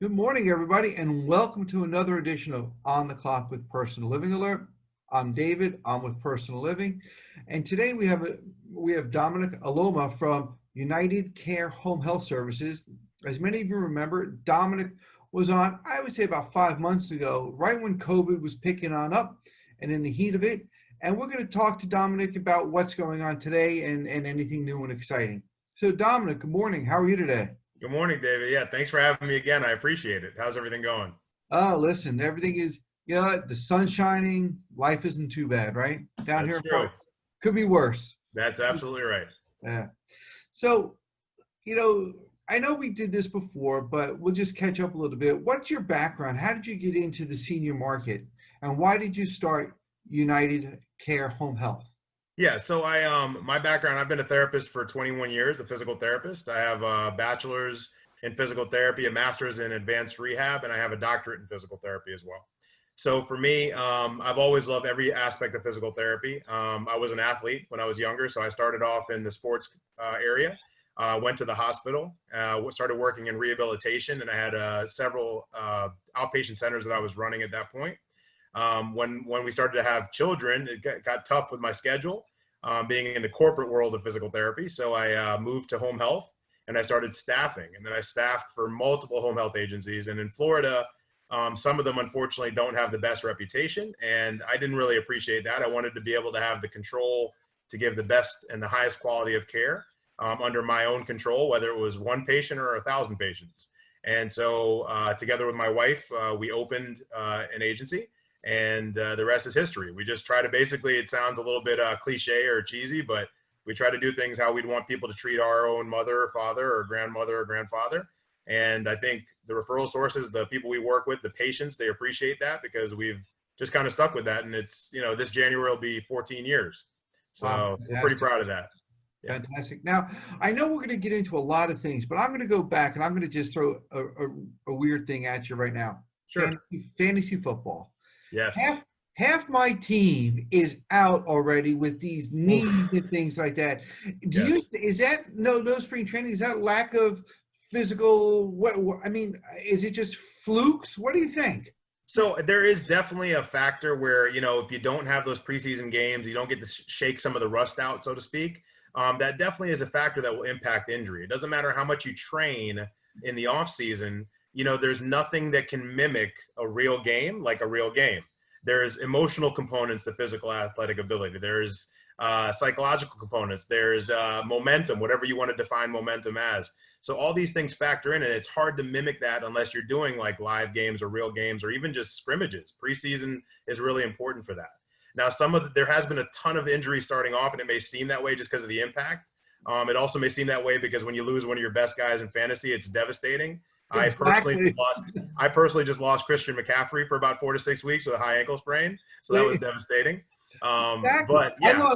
Good morning, everybody, and welcome to another edition of On the Clock with Personal Living Alert. I'm David. I'm with Personal Living, and today we have Dominic Aloma from United Care Home Health Services. As many of you remember, Dominic was on, I would say, about 5 months ago, right when COVID was picking on up, and in the heat of it. And we're going to talk to Dominic about what's going on today and anything new and exciting. So, Dominic, good morning. How are you today? Good morning, David. Yeah, thanks for having me again. I appreciate it. How's everything going? Oh, listen, everything is, the sun's shining. Life isn't too bad, right? Down here That's in true. could be worse. That's absolutely right. Yeah. So, you know, I know we did this before, but we'll just catch up a little bit. What's your background? How did you get into the senior market? And why did you start United Care Home Health? Yeah, so my background, I've been a therapist for 21 years, a physical therapist. I have a bachelor's in physical therapy, a master's in advanced rehab, and I have a doctorate in physical therapy as well. So for me, I've always loved every aspect of physical therapy. I was an athlete when I was younger, so I started off in the sports area. Went to the hospital, started working in rehabilitation, and I had several outpatient centers that I was running at that point. When we started to have children, it got tough with my schedule, being in the corporate world of physical therapy. So I moved to home health and I started staffing. And then I staffed for multiple home health agencies. And in Florida, some of them unfortunately don't have the best reputation. And I didn't really appreciate that. I wanted to be able to have the control to give the best and the highest quality of care under my own control, whether it was one patient or 1,000 patients. And so together with my wife, we opened an agency. And the rest is history. We just try to basically, it sounds a little bit cliche or cheesy, but we try to do things how we'd want people to treat our own mother or father or grandmother or grandfather. And I think the referral sources, the people we work with, the patients, they appreciate that because we've just kind of stuck with that. And it's, this January will be 14 years. Wow, So we're pretty fantastic. proud of that. Yeah, Fantastic. Now, I know we're going to get into a lot of things, but I'm going to go back and I'm going to just throw a weird thing at you right now. sure. Fantasy football. Yes. Half my team is out already with these knees Oof. and things like that. Yes. Is that no spring training? Is that lack of physical? I mean, is it just flukes? What do you think? So there is definitely a factor where, if you don't have those preseason games, you don't get to shake some of the rust out, so to speak. That definitely is a factor that will impact injury. It doesn't matter how much you train in the off season. There's nothing that can mimic a real game like a real game. There's emotional components to physical athletic ability. There's psychological components. There's momentum, whatever you want to define momentum as. So all these things factor in, and it's hard to mimic that unless you're doing like live games or real games or even just scrimmages. Preseason is really important for that. Now, there has been a ton of injuries starting off, and it may seem that way just because of the impact. It also may seem that way because when you lose one of your best guys in fantasy, it's devastating. Exactly. I personally just lost Christian McCaffrey for about 4 to 6 weeks with a high ankle sprain, so that was devastating. Exactly. But yeah,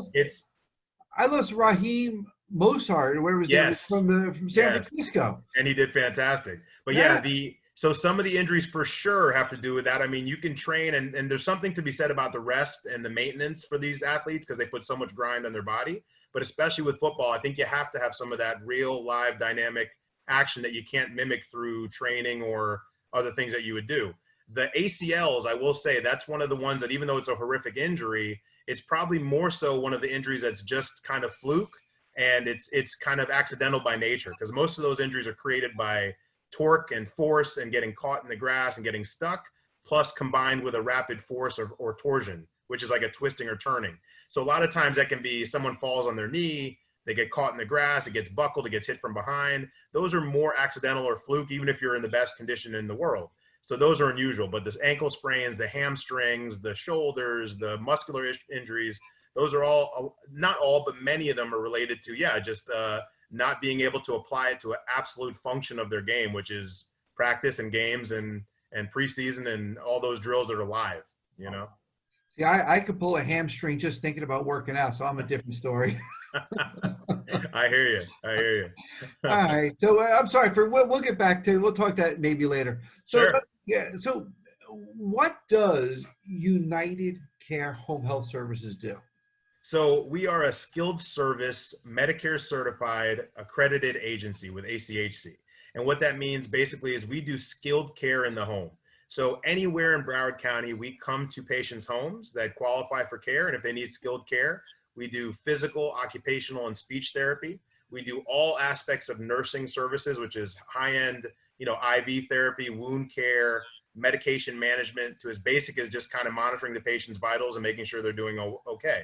I lost Raheem Mostert or whatever his name was yes, from San yes, Francisco. and he did fantastic. But Yeah. yeah, so some of the injuries for sure have to do with that. I mean, you can train, and there's something to be said about the rest and the maintenance for these athletes because they put so much grind on their body. But especially with football, I think you have to have some of that real, live, dynamic action that you can't mimic through training or other things that you would do. The ACLs, I will say, that's one of the ones that even though it's a horrific injury, it's probably more so one of the injuries that's just kind of fluke and it's kind of accidental by nature because most of those injuries are created by torque and force and getting caught in the grass and getting stuck, plus combined with a rapid force or torsion, which is like a twisting or turning. So a lot of times that can be someone falls on their knee, they get caught in the grass, it gets buckled, it gets hit from behind. Those are more accidental or fluke, even if you're in the best condition in the world. So those are unusual, but this ankle sprains, the hamstrings, the shoulders, the muscular injuries, those are all, not all, but many of them are related to, just not being able to apply it to an absolute function of their game, which is practice and games and preseason and all those drills that are live. See, I could pull a hamstring just thinking about working out, so I'm a different story. I hear you. I hear you. All right. So I'm sorry we'll get back to, we'll talk that maybe later. So Sure. yeah. So what does United Care Home Health Services do? So we are a skilled service, Medicare certified, accredited agency with ACHC. And what that means basically is we do skilled care in the home. So anywhere in Broward County, we come to patients' homes that qualify for care. And if they need skilled care, we do physical, occupational, and speech therapy. We do all aspects of nursing services, which is high-end, IV therapy, wound care, medication management, to as basic as just kind of monitoring the patient's vitals and making sure they're doing okay.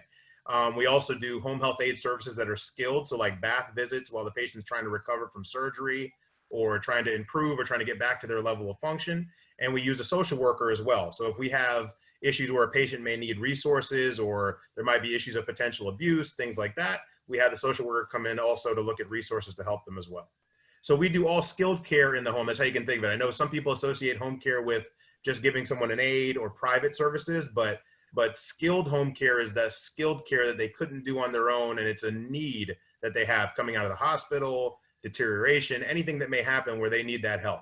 We also do home health aid services that are skilled, so like bath visits while the patient's trying to recover from surgery or trying to improve or trying to get back to their level of function. And we use a social worker as well. So if we have issues where a patient may need resources or there might be issues of potential abuse, things like that, we have the social worker come in also to look at resources to help them as well. So we do all skilled care in the home. That's how you can think of it. I know some people associate home care with just giving someone an aid or private services, but skilled home care is that skilled care that they couldn't do on their own, and it's a need that they have coming out of the hospital, deterioration, anything that may happen where they need that help.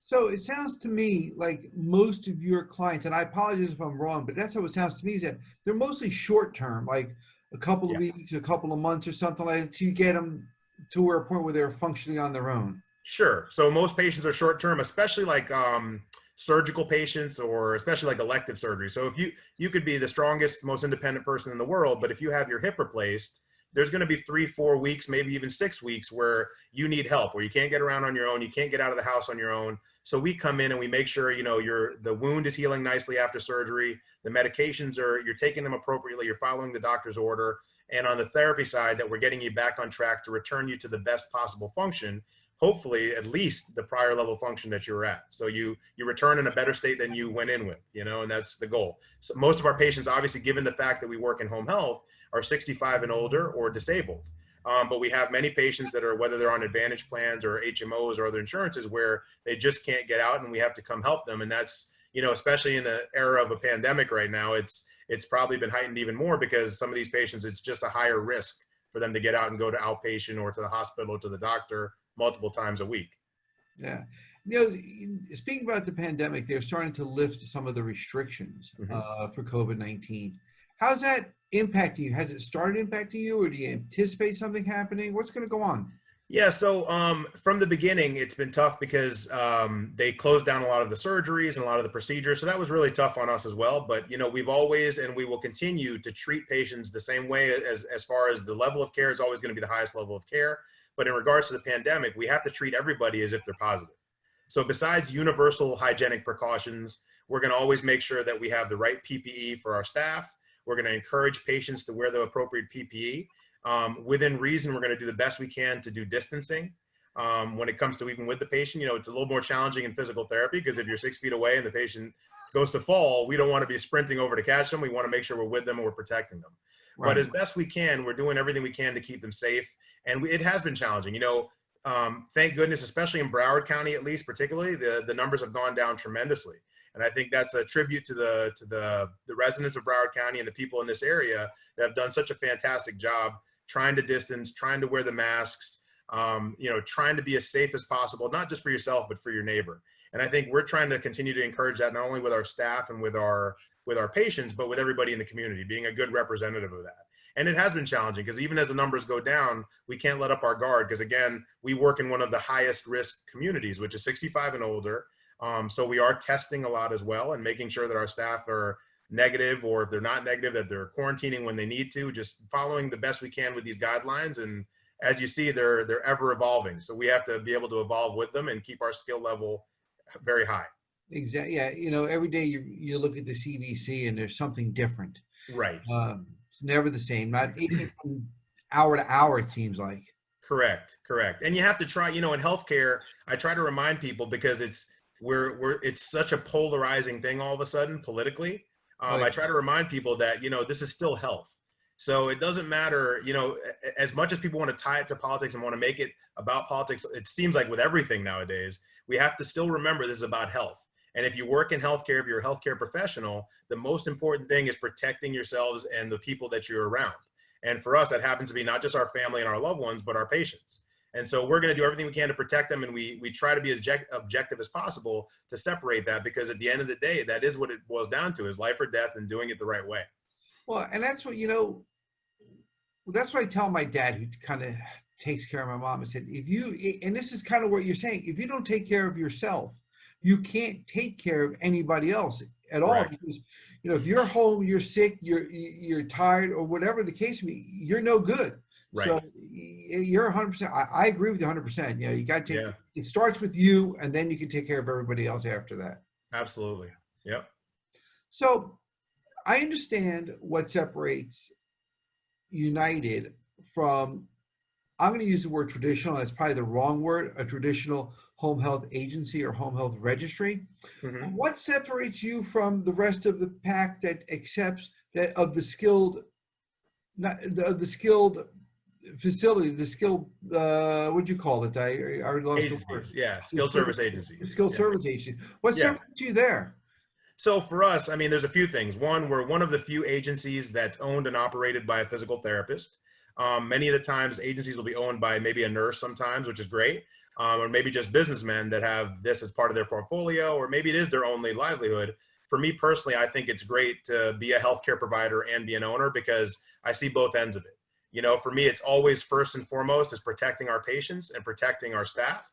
So it sounds to me like most of your clients, and I apologize if I'm wrong, but that's how it sounds to me, is that they're mostly short term, like a couple of weeks, a couple of months or something like that, to get them to a point where they're functioning on their own. Sure. So most patients are short term, especially like surgical patients or especially like elective surgery. So if you could be the strongest, most independent person in the world, but if you have your hip replaced, there's going to be 3-4 weeks, maybe even 6 weeks where you need help, where you can't get around on your own, you can't get out of the house on your own. So we come in and we make sure, the wound is healing nicely after surgery. The medications you're taking them appropriately. You're following the doctor's order. And on the therapy side, that we're getting you back on track to return you to the best possible function, hopefully at least the prior level function that you were at. So you return in a better state than you went in with, and that's the goal. So most of our patients, obviously, given the fact that we work in home health, are 65 and older or disabled. But we have many patients that are, whether they're on Advantage plans or HMOs or other insurances, where they just can't get out and we have to come help them. And that's, especially in the era of a pandemic right now, it's probably been heightened even more because some of these patients, it's just a higher risk for them to get out and go to outpatient or to the hospital or to the doctor multiple times a week. Yeah. Speaking about the pandemic, they're starting to lift some of the restrictions for COVID-19. How's that impacting you? Has it started impacting you, or do you anticipate something happening? What's going to go on? Yeah, so from the beginning, it's been tough because they closed down a lot of the surgeries and a lot of the procedures. So that was really tough on us as well. But, we've always, and we will continue to treat patients the same way as far as the level of care is always going to be the highest level of care. But in regards to the pandemic, we have to treat everybody as if they're positive. So besides universal hygienic precautions, we're going to always make sure that we have the right PPE for our staff. We're going to encourage patients to wear the appropriate PPE. Within reason, we're going to do the best we can to do distancing. When it comes to even with the patient, it's a little more challenging in physical therapy because if you're 6 feet away and the patient goes to fall, we don't want to be sprinting over to catch them. We want to make sure we're with them and we're protecting them. Right. But as best we can, we're doing everything we can to keep them safe. And it has been challenging. Thank goodness, especially in Broward County, at least particularly, the numbers have gone down tremendously. And I think that's a tribute to the residents of Broward County and the people in this area that have done such a fantastic job trying to distance, trying to wear the masks, trying to be as safe as possible, not just for yourself, but for your neighbor. And I think we're trying to continue to encourage that not only with our staff and with our patients, but with everybody in the community, being a good representative of that. And it has been challenging because even as the numbers go down, we can't let up our guard because, again, we work in one of the highest risk communities, which is 65 and older. So we are testing a lot as well and making sure that our staff are negative, or if they're not negative, that they're quarantining when they need to, just following the best we can with these guidelines. And as you see, they're ever evolving. So we have to be able to evolve with them and keep our skill level very high. Exactly. Yeah. Every day you look at the CDC and there's something different. Right. It's never the same, not even from hour to hour, it seems like. Correct. And you have to try, in healthcare, I try to remind people because it's such a polarizing thing all of a sudden politically. I try to remind people that, this is still health. So it doesn't matter, as much as people want to tie it to politics and want to make it about politics, it seems like with everything nowadays, we have to still remember this is about health. And if you work in healthcare, if you're a healthcare professional, the most important thing is protecting yourselves and the people that you're around. And for us, that happens to be not just our family and our loved ones, but our patients. And so we're going to do everything we can to protect them. And we try to be as objective as possible to separate that, because at the end of the day, that is what it boils down to, is life or death and doing it the right way. Well, and that's what, that's what I tell my dad, who kind of takes care of my mom. I said, and this is kind of what you're saying, if you don't take care of yourself, you can't take care of anybody else at all. Correct. Because, if you're home, you're sick, you're tired, or whatever the case may be, you're no good. Right. So you're 100%. I agree with you 100%. You got to take, Yeah. it starts with you, and then you can take care of everybody else after that. Absolutely. Yep. So I understand what separates United from, I'm going to use the word traditional, that's probably the wrong word, a traditional home health agency or home health registry. Mm-hmm. What separates you from the rest of the pack that accepts that of the skilled, not the skilled facility, the skilled, what'd you call it? I already lost the word. Agencies. Yeah. Skilled service agencies. Skilled Yeah. service agency. What Yeah. separates you there? So for us, I mean, there's a few things. One, we're one of the few agencies that's owned and operated by a physical therapist. Many of the times agencies will be owned by maybe a nurse sometimes, which is great. Or maybe just businessmen that have this as part of their portfolio, or maybe it is their only livelihood. For me personally, I think it's great to be a healthcare provider and be an owner because I see both ends of it. For me, it's always first and foremost is protecting our patients and protecting our staff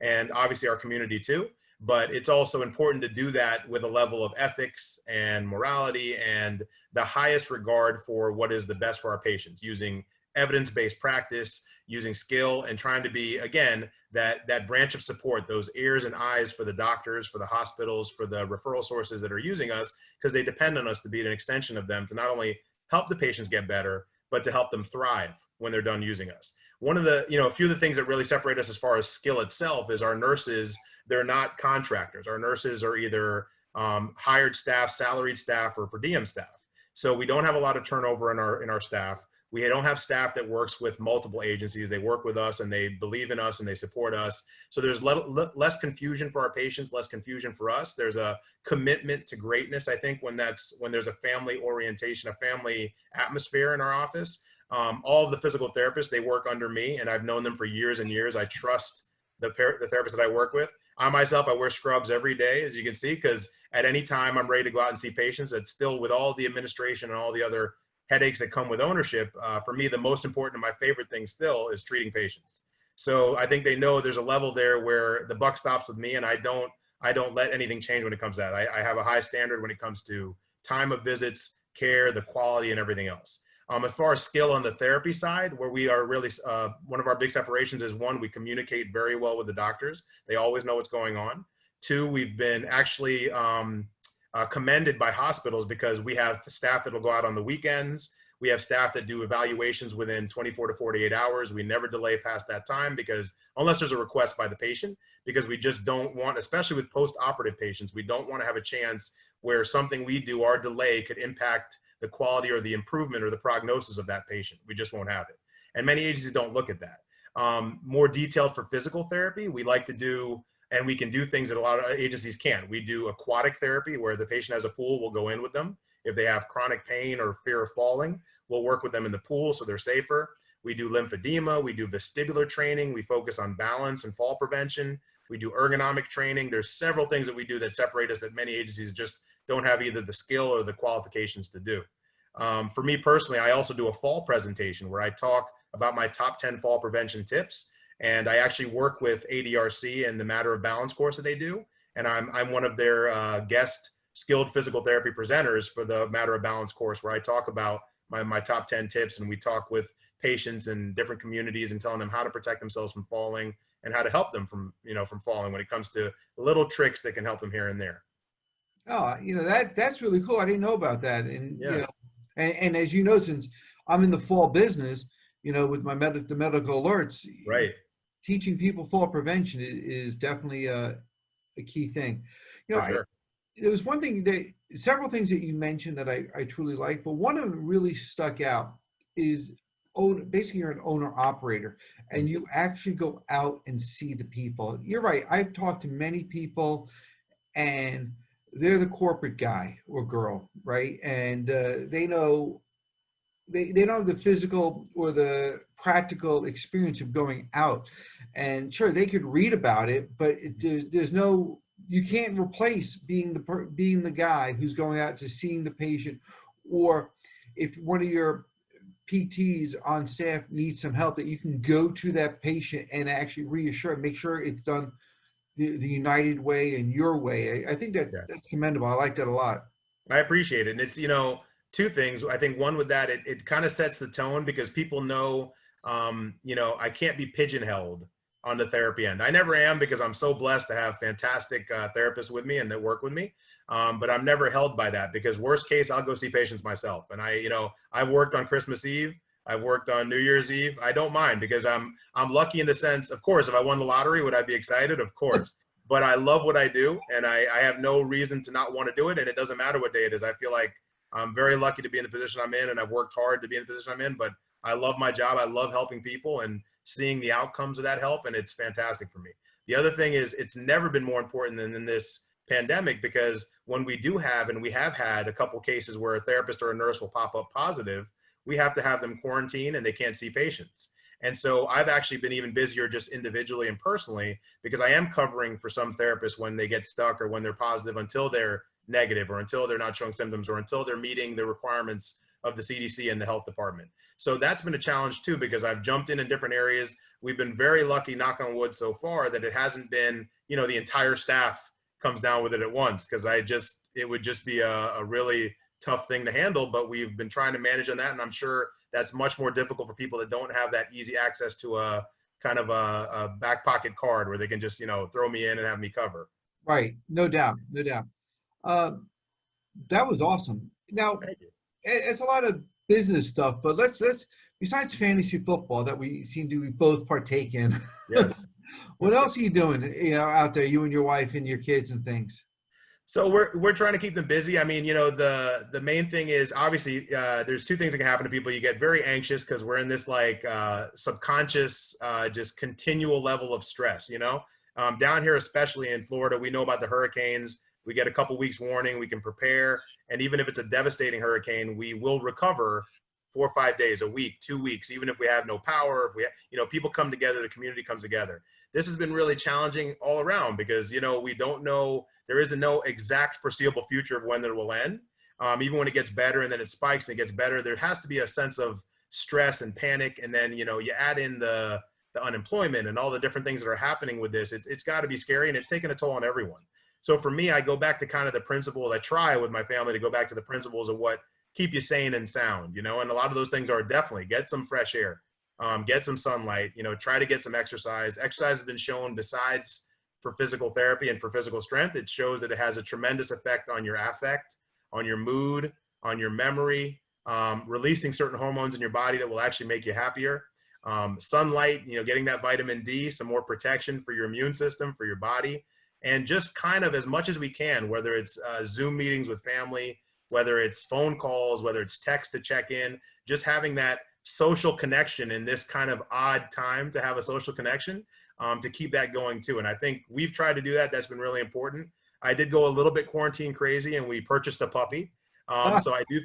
and obviously our community too. But it's also important to do that with a level of ethics and morality and the highest regard for what is the best for our patients, using evidence-based practice, using skill, and trying to be, again, that branch of support, those ears and eyes for the doctors, for the hospitals, for the referral sources that are using us, because they depend on us to be an extension of them to not only help the patients get better, but to help them thrive when they're done using us. One of the, a few of the things that really separate us as far as skill itself is our nurses. They're not contractors. Our nurses are either hired staff, salaried staff, or per diem staff. So we don't have a lot of turnover in our staff. We don't have staff that works with multiple agencies. They work with us and they believe in us and they support us. So there's less confusion for our patients, less confusion for us. There's a commitment to greatness, I think, when there's a family orientation, a family atmosphere in our office. All of the physical therapists, they work under me, and I've known them for years and years. I trust the therapists that I work with. I myself, I wear scrubs every day, as you can see, because at any time I'm ready to go out and see patients. It's still, with all the administration and all the other headaches that come with ownership, for me, the most important and my favorite thing still is treating patients. So I think they know there's a level there where the buck stops with me, and I don't let anything change when it comes to that. I have a high standard when it comes to time of visits, care, the quality, and everything else. As far as skill on the therapy side, where we are really, one of our big separations is, one, we communicate very well with the doctors. They always know what's going on. Two, we've been actually commended by hospitals because we have staff that will go out on the weekends. We have staff that do evaluations within 24 to 48 hours. We never delay past that time, because unless there's a request by the patient, because we just don't want, especially with post-operative patients, we don't want to have a chance where something we do, our delay, could impact the quality or the improvement or the prognosis of that patient. We just won't have it. And many agencies don't look at that. More detailed for physical therapy, we like to do, and we can do things that a lot of agencies can't. We do aquatic therapy where the patient has a pool, we'll go in with them. If they have chronic pain or fear of falling, we'll work with them in the pool so they're safer. We do lymphedema, we do vestibular training, we focus on balance and fall prevention. We do ergonomic training. There's several things that we do that separate us that many agencies just don't have either the skill or the qualifications to do. For me personally, I also do a fall presentation where I talk about my top 10 fall prevention tips. And I actually work with ADRC and the Matter of Balance course that they do. And I'm one of their guest skilled physical therapy presenters for the Matter of Balance course, where I talk about my top 10 tips, and we talk with patients in different communities and telling them how to protect themselves from falling and how to help them from falling when it comes to little tricks that can help them here and there. Oh, that's really cool. I didn't know about that. And, Yeah. And as you know, since I'm in the fall business, with my the medical alerts, Right. teaching people fall prevention is definitely a key thing. For sure. There was several things that you mentioned that I truly like, but one of them really stuck out is basically you're an owner operator and you actually go out and see the people. You're right. I've talked to many people and they're the corporate guy or girl, right? And they know they don't have the physical or the practical experience of going out. And sure, they could read about it, but there's no, you can't replace being the guy who's going out to seeing the patient. Or if one of your PTs on staff need some help, that you can go to that patient and actually reassure, make sure it's done the United way and your way. I think Yeah. that's commendable. I like that a lot. I appreciate it. And it's, two things. I think one with that, it kind of sets the tone because people know, I can't be pigeonholed on the therapy end. I never am because I'm so blessed to have fantastic therapists with me and that work with me. But I'm never held by that because worst case, I'll go see patients myself. And I've worked on Christmas Eve. I've worked on New Year's Eve. I don't mind because I'm lucky in the sense, of course, if I won the lottery, would I be excited? Of course. But I love what I do, and I have no reason to not want to do it. And it doesn't matter what day it is. I feel like I'm very lucky to be in the position I'm in, and I've worked hard to be in the position I'm in. But I love my job. I love helping people and seeing the outcomes of that help, and it's fantastic for me. The other thing is it's never been more important than in this pandemic because when we do have, and we have had a couple cases where a therapist or a nurse will pop up positive, we have to have them quarantine and they can't see patients. And so I've actually been even busier just individually and personally because I am covering for some therapists when they get stuck or when they're positive until they're negative or until they're not showing symptoms or until they're meeting the requirements of the CDC and the health department. So that's been a challenge too because I've jumped in different areas. We've been very lucky, knock on wood, so far that it hasn't been, the entire staff comes down with it at once because it would just be a really tough thing to handle. But we've been trying to manage on that, and I'm sure that's much more difficult for people that don't have that easy access to a kind of a back pocket card where they can just, throw me in and have me cover. Right. No doubt. No doubt. That was awesome. Now, Thank you. it's a lot of business stuff, but let's besides fantasy football that we seem to both partake in. Yes. What else are you doing, out there, you and your wife and your kids and things? So we're trying to keep them busy. I mean, the main thing is obviously there's two things that can happen to people. You get very anxious because we're in this subconscious, just continual level of stress. Down here, especially in Florida, we know about the hurricanes. We get a couple weeks warning. We can prepare, and even if it's a devastating hurricane, we will recover 4 or 5 days, a week, 2 weeks, even if we have no power. If we, people come together, the community comes together. This has been really challenging all around because we don't know. There isn't no exact foreseeable future of when it will end. Even when it gets better and then it spikes and it gets better, there has to be a sense of stress and panic. And then, you add in the unemployment and all the different things that are happening with this. It's got to be scary and it's taking a toll on everyone. So for me, I go back to kind of the principles. I try with my family to go back to the principles of what keep you sane and sound, and a lot of those things are definitely get some fresh air, get some sunlight, try to get some exercise. Exercise has been shown besides for physical therapy and for physical strength, it shows that it has a tremendous effect on your affect, on your mood, on your memory, releasing certain hormones in your body that will actually make you happier. Sunlight, getting that vitamin D, some more protection for your immune system, for your body, and just kind of as much as we can, whether it's Zoom meetings with family, whether it's phone calls, whether it's text to check in, just having that social connection in this kind of odd time to have a social connection. To keep that going too. And I think we've tried to do that. That's been really important. I did go a little bit quarantine crazy and we purchased a puppy. So I do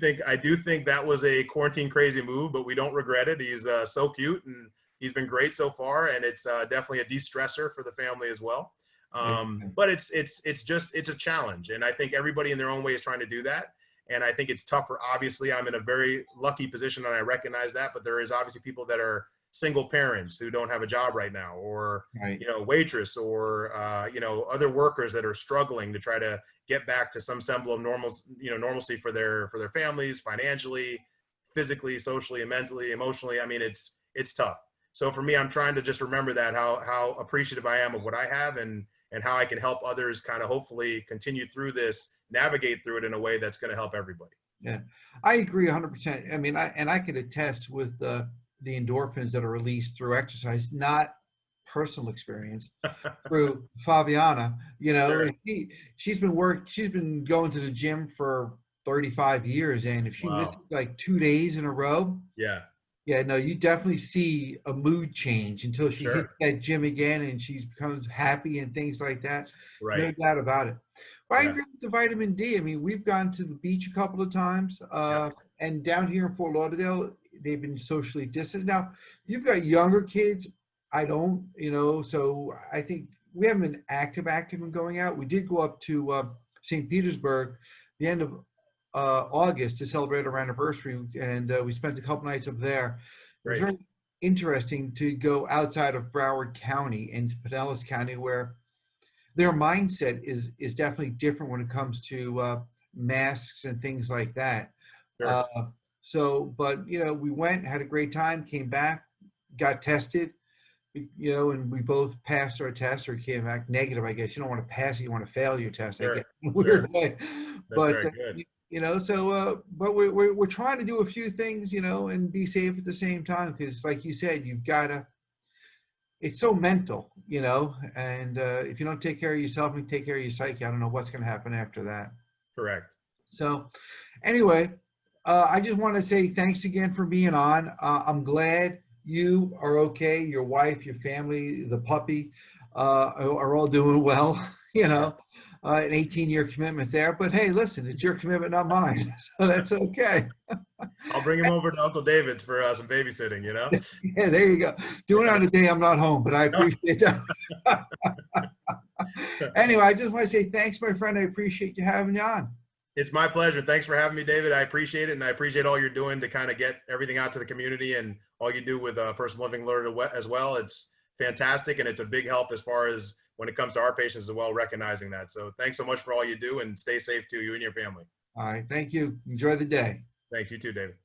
think that was a quarantine crazy move, but we don't regret it. He's so cute and he's been great so far. And it's definitely a de-stressor for the family as well. But it's a challenge. And I think everybody in their own way is trying to do that. And I think it's tougher. Obviously, I'm in a very lucky position and I recognize that, but there is obviously people that are single parents who don't have a job right now, or, Right. waitress, or, other workers that are struggling to try to get back to some semblance of normalcy for their families, financially, physically, socially, and mentally, emotionally. I mean, it's tough. So for me, I'm trying to just remember that how appreciative I am of what I have and how I can help others kind of hopefully continue through this, navigate through it in a way that's going to help everybody. Yeah, I agree 100%. I mean, I can attest with the endorphins that are released through exercise, not personal experience, through Fabiana. Sure. She's been going to the gym for 35 years, and if she misses Wow. like 2 days in a row, Yeah. yeah, no, you definitely see a mood change until she hits Sure. that gym again and she becomes happy and things like that. No Right. doubt about it. But I Yeah. agree with the vitamin D. I mean, we've gone to the beach a couple of times, Yep. and down here in Fort Lauderdale, they've been socially distanced. Now, you've got younger kids. I don't, so I think we haven't been active in going out. We did go up to St. Petersburg the end of August to celebrate our anniversary, and we spent a couple nights up there. It was Great. very interesting to go outside of Broward County into Pinellas County, where their mindset is definitely different when it comes to masks and things like that. Sure. But we went, had a great time, came back, got tested, and we both passed our test or came back negative. I guess you don't want to pass it, you want to fail your test. I Sure. guess in a weird way. That's But very good. but we're trying to do a few things, and be safe at the same time, because like you said, you've got to. It's so mental, and if you don't take care of yourself and take care of your psyche, I don't know what's going to happen after that. Correct. So anyway, I just want to say thanks again for being on. I'm glad you are okay. Your wife, your family, the puppy are all doing well, an 18-year commitment there. But hey, listen, it's your commitment, not mine. So that's okay. I'll bring him over to Uncle David's for some babysitting, Yeah, there you go. Doing it on a day I'm not home, but I appreciate that. Anyway, I just want to say thanks, my friend. I appreciate you having me on. It's my pleasure. Thanks for having me, David. I appreciate it. And I appreciate all you're doing to kind of get everything out to the community and all you do with Personal Living Alert as well. It's fantastic. And it's a big help as far as when it comes to our patients as well, recognizing that. So thanks so much for all you do, and stay safe too, you and your family. All right. Thank you. Enjoy the day. Thanks. You too, David.